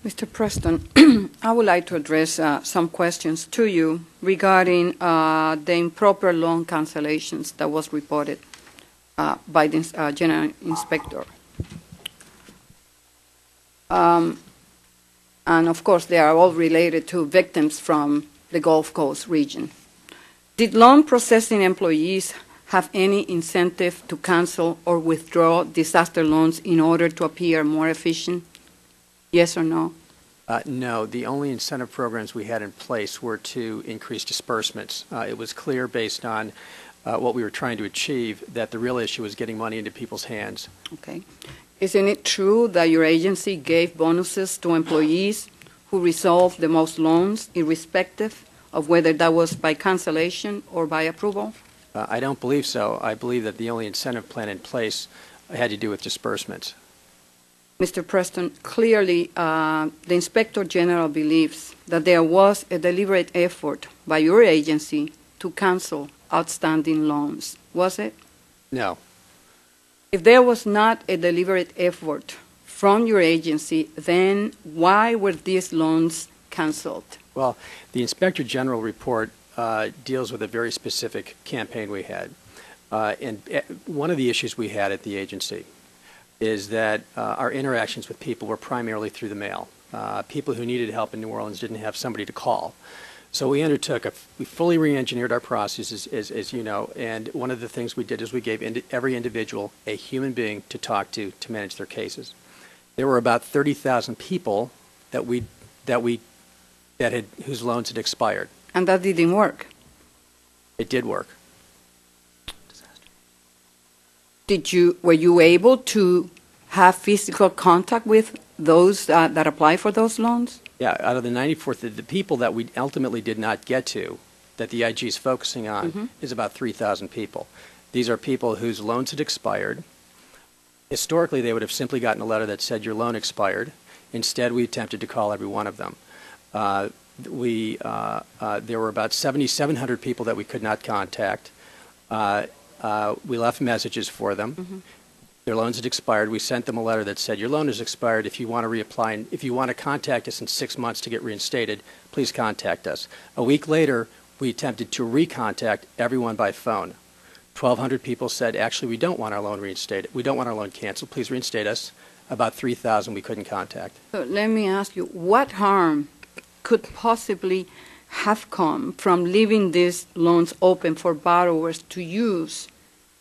Mr. Preston, I would like to address some questions to you regarding the improper loan cancellations that was reported by the General Inspector. And of course, they are all related to victims from the Gulf Coast region. Did loan processing employees have any incentive to cancel or withdraw disaster loans in order to appear more efficient? Yes or no? No. The only incentive programs we had in place were to increase disbursements. It was clear based on what we were trying to achieve that the real issue was getting money into people's hands. Okay. Isn't it true that your agency gave bonuses to employees who resolved the most loans, irrespective of whether that was by cancellation or by approval? I don't believe so. I believe that the only incentive plan in place had to do with disbursements. Mr. Preston, clearly the Inspector General believes that there was a deliberate effort by your agency to cancel outstanding loans. Was it? No. If there was not a deliberate effort from your agency, then why were these loans canceled? Well, the Inspector General report deals with a very specific campaign we had. And one of the issues we had at the agency is that our interactions with people were primarily through the mail. People who needed help in New Orleans didn't have somebody to call. So we we fully re-engineered our processes, as you know, and one of the things we did is we gave every individual a human being to talk to manage their cases. There were about 30,000 people whose loans had expired. And that didn't work? It did work. Were you able to have physical contact with those that apply for those loans? Yeah, out of the 94, the people that we ultimately did not get to, that the IG is focusing on, is about 3,000 people. These are people whose loans had expired. Historically, they would have simply gotten a letter that said your loan expired. Instead, we attempted to call every one of them. There were about 7,700 people that we could not contact. We left messages for them. Their loans had expired. We sent them a letter that said, your loan has expired. If you want to reapply, and if you want to contact us in 6 months to get reinstated, please contact us. A week later, we attempted to recontact everyone by phone. 1,200 people said, actually, we don't want our loan reinstated. We don't want our loan canceled. Please reinstate us. About 3,000 we couldn't contact. So let me ask you, what harm could possibly have come from leaving these loans open for borrowers to use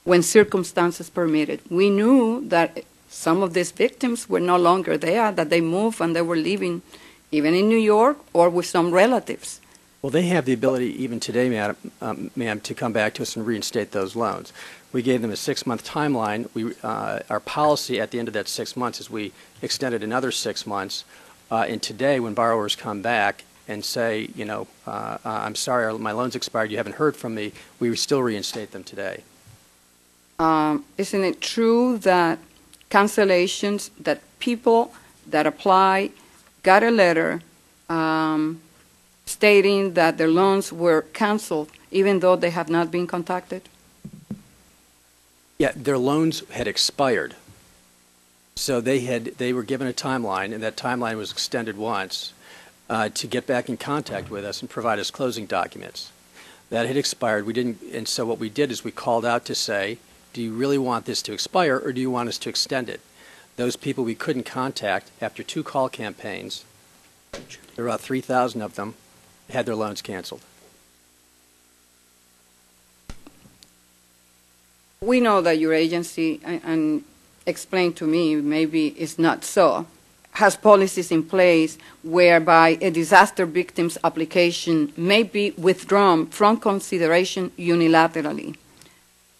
when circumstances permitted? We knew that some of these victims were no longer there, that they moved and they were living even in New York or with some relatives. Well, they have the ability even today, ma'am, to come back to us and reinstate those loans. We gave them a 6-month timeline. Our policy at the end of that 6 months is we extended another 6 months. And today, when borrowers come back and say, you know, I'm sorry, my loan's expired, you haven't heard from me, we still reinstate them today. Isn't it true that cancellations, that people that apply got a letter stating that their loans were canceled even though they have not been contacted? Yeah, their loans had expired. So they were given a timeline, and that timeline was extended once to get back in contact with us and provide us closing documents. That had expired. We didn't, and so what we did is we called out to say, do you really want this to expire, or do you want us to extend it? Those people we couldn't contact after 2 call campaigns, there were about 3,000 of them, had their loans canceled. We know that your agency, and explain to me, maybe it's not so, has policies in place whereby a disaster victim's application may be withdrawn from consideration unilaterally.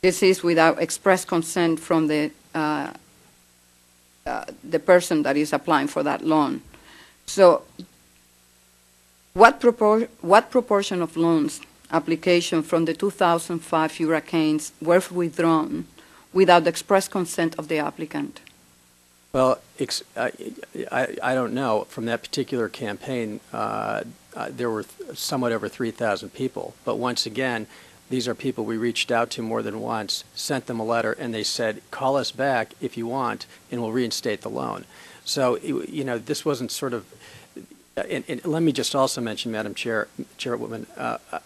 This is without express consent from the person that is applying for that loan. So what proportion of loans application from the 2005 hurricanes were withdrawn without the express consent of the applicant? Well, I don't know. From that particular campaign, there were somewhat over 3,000 people. But once again, these are people we reached out to more than once, sent them a letter, and they said, call us back if you want, and we'll reinstate the loan. So, this wasn't sort of, and let me just also mention, Madam Chairwoman,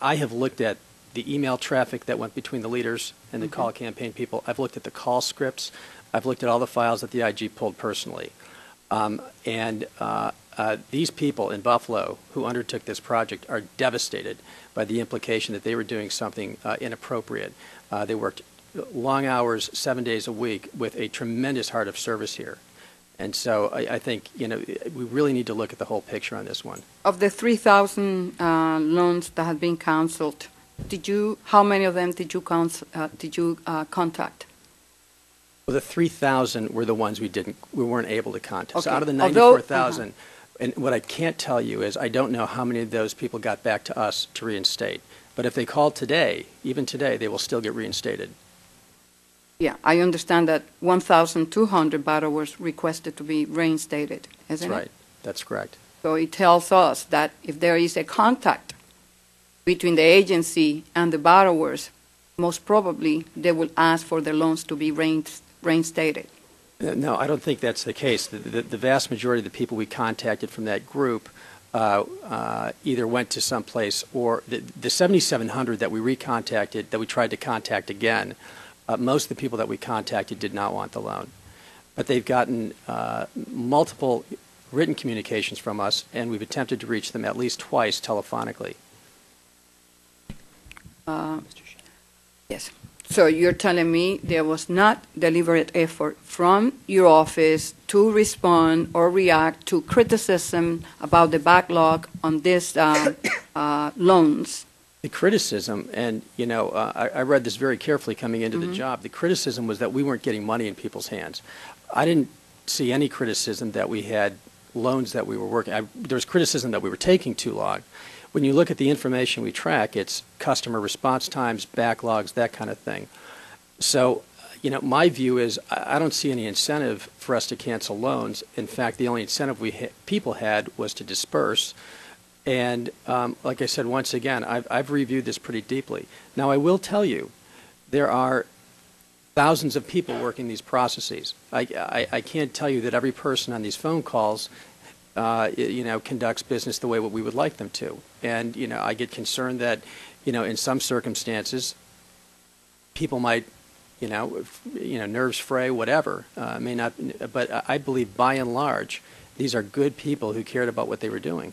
I have looked at the email traffic that went between the leaders and the call campaign people. I've looked at the call scripts. I've looked at all the files that the IG pulled personally. These people in Buffalo who undertook this project are devastated by the implication that they were doing something inappropriate. They worked long hours, 7 days a week, with a tremendous heart of service here. And so I think, we really need to look at the whole picture on this one. Of the 3,000 loans that had been canceled, how many of them did you contact? Well, the 3,000 were the ones we weren't able to contact. Okay. So out of the 94,000, and what I can't tell you is I don't know how many of those people got back to us to reinstate. But if they called today, even today, they will still get reinstated. Yeah, I understand that 1,200 borrowers requested to be reinstated, isn't it? That's right. That's correct. So it tells us that if there is a contact between the agency and the borrowers, most probably they will ask for their loans to be reinstated. No, I don't think that's the case. The vast majority of the people we contacted from that group either went to someplace or the 7,700 that we recontacted, that we tried to contact again, most of the people that we contacted did not want the loan. But they've gotten multiple written communications from us, and we've attempted to reach them at least twice telephonically. Yes. So you're telling me there was not deliberate effort from your office to respond or react to criticism about the backlog on these loans? The criticism, and I read this very carefully coming into the job, the criticism was that we weren't getting money in people's hands. I didn't see any criticism that we had loans that we were working. There was criticism that we were taking too long. When you look at the information we track, it's customer response times, backlogs, that kind of thing. So, my view is I don't see any incentive for us to cancel loans. In fact, the only incentive people had was to disperse. And like I said, once again, I've reviewed this pretty deeply. Now, I will tell you, there are thousands of people working these processes. I can't tell you that every person on these phone calls conducts business the way what we would like them to. And, I get concerned that, in some circumstances, people might, nerves fray, whatever, may not, but I believe by and large, these are good people who cared about what they were doing.